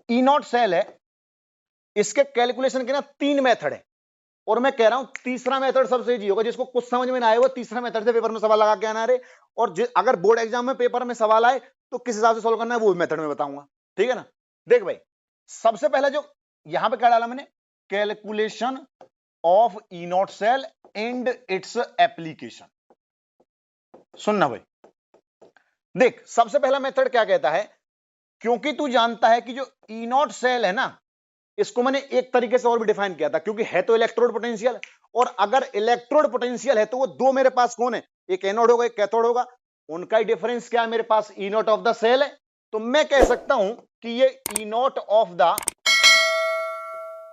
ई naught cell है, इसके calculation के ना 3 मेथड है, और मैं कह रहा हूं तीसरा मेथड सबसे इजी होगा। जिसको कुछ समझ में ना आए वो तीसरा मेथड से पेपर में सवाल लगा के आना रे। और अगर बोर्ड एग्जाम में पेपर में सवाल आए तो किस हिसाब से सॉल्व करना है वो मेथड में बताऊंगा, ठीक है ना। देख भाई, सबसे पहले जो यहां पे क्या डाला मैंने, calculation of E naught cell and its application. सुनना भाई, देख सबसे पहला मेथड क्या कहता है, क्योंकि तू जानता है कि जो ई नॉट सेल है ना, इसको मैंने एक तरीके से और भी डिफाइन किया था, क्योंकि है तो इलेक्ट्रोड पोटेंशियल, और अगर इलेक्ट्रोड पोटेंशियल है तो वो दो मेरे पास कौन है, एक एनोड होगा एक कैथोड होगा, उनका ही डिफरेंस क्या है मेरे पास, E naught of the cell है। तो मैं कह सकता हूं कि ये E naught of the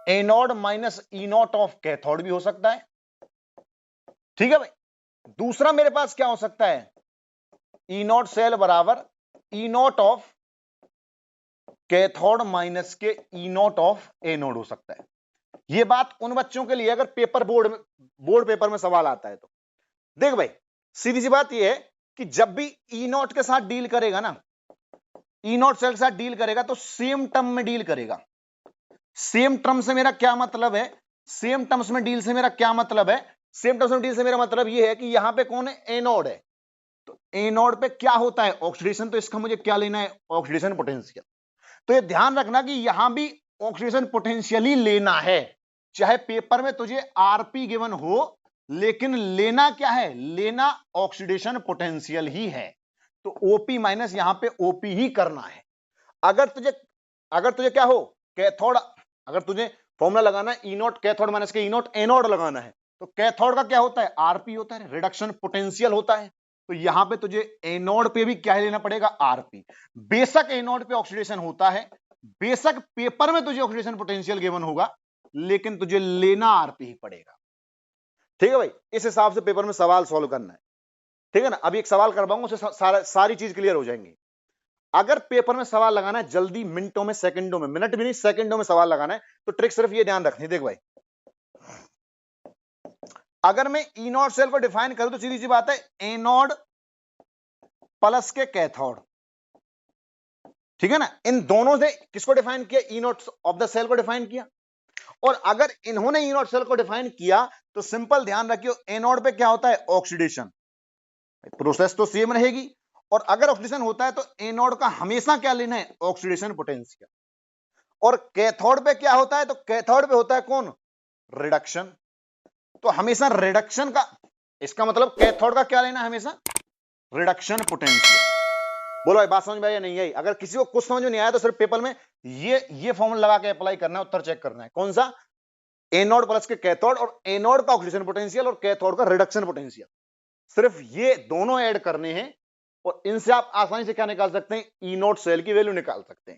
anode minus E naught of cathode भी हो सकता है, ठीक है भाई। दूसरा मेरे पास क्या हो सकता है, ई नॉट सेल बराबर ई नॉट ऑफ कैथोड माइनस के ई नॉट ऑफ एनोड हो सकता है। ये बात उन बच्चों के लिए अगर पेपर बोर्ड पेपर में सवाल आता है तो देख भाई, सीधी सी बात यह है कि जब भी ई नॉट के साथ डील करेगा ना, ई नॉट सेल के साथ डील करेगा तो सेम टर्म में डील करेगा। सेम टर्म से मेरा क्या मतलब है, सेम टर्म्स में डील से मेरा क्या मतलब है, सेम टर्म्स में डील से मेरा मतलब यह है कि यहां पे कौन है, एनोड है, तो एनोड पे क्या होता है, ऑक्सीडेशन। तो इसका मुझे क्या लेना है, ऑक्सीडेशन पोटेंशियल। तो ये ध्यान रखना कि यहां भी ऑक्सीडेशन पोटेंशियल ही लेना है, चाहे पेपर में तुझे आरपी गिवन हो, लेकिन लेना क्या है, लेना ऑक्सीडेशन पोटेंशियल ही है। तो ओपी माइनस यहां पे ओपी ही करना है। अगर तुझे क्या हो, कैथोड, अगर तुझे फॉर्मूला लगाना है ई नॉट कैथोड माइनस के ई नॉट एनोड लगाना है, तो कैथोड का क्या होता है, आरपी होता है, रिडक्शन पोटेंशियल होता है। तो यहां पे तुझे एनोड पे भी क्या लेना पड़ेगा, आरपी। बेशक एनोड पे ऑक्सीडेशन होता है, बेशक पेपर में तुझे ऑक्सीडेशन पोटेंशियल गिवन होगा, लेकिन तुझे लेना आरपी ही पड़ेगा, ठीक है भाई। इस हिसाब से पेपर में सवाल सॉल्व करना है, ठीक है ना। अभी एक सवाल करवाऊंगा, उससे सारी चीज क्लियर हो जाएंगी। अगर पेपर में सवाल लगाना है जल्दी, मिनटों में सेकंडों में, मिनट भी नहीं सेकंडों में सवाल लगाना है, तो ट्रिक सिर्फ ये ध्यान रखनी। देख भाई, अगर मैं ई नॉट सेल को डिफाइन करूं तो सीधी सी बात है, एनोड प्लस के कैथोड, ठीक है ना। इन दोनों से किसको डिफाइन किया, ई नॉट ऑफ द सेल को डिफाइन किया। और अगर इन्होंने ई नॉट सेल को डिफाइन किया तो सिंपल ध्यान रखियो, एनोड पे क्या होता है, ऑक्सीडेशन, प्रोसेस तो सेम रहेगी। और अगर ऑक्सीडेशन होता है तो एनोड का हमेशा क्या लेना है, ऑक्सीडेशन पोटेंशियल। और कैथोड पे क्या होता है, तो कैथोड पे होता है कौन, रिडक्शन। तो हमेशा रिडक्शन का, इसका मतलब कैथोड का क्या लेना है, हमेशा रिडक्शन पोटेंशियल। बोलो भाई बात समझ में आई या नहीं आई। अगर किसी को कुछ समझ में नहीं आया तो सिर्फ पेपर में ये फॉर्मूला लगा के अप्लाई करना है, उत्तर चेक करना है। कौन सा, एनोड प्लस के कैथोड, और एनोड का ऑक्सीडेशन पोटेंशियल और कैथोड का रिडक्शन पोटेंशियल, सिर्फ ये दोनों ऐड करने हैं। और इनसे आप आसानी से क्या निकाल सकते हैं, ई नॉट सेल की वैल्यू निकाल सकते हैं।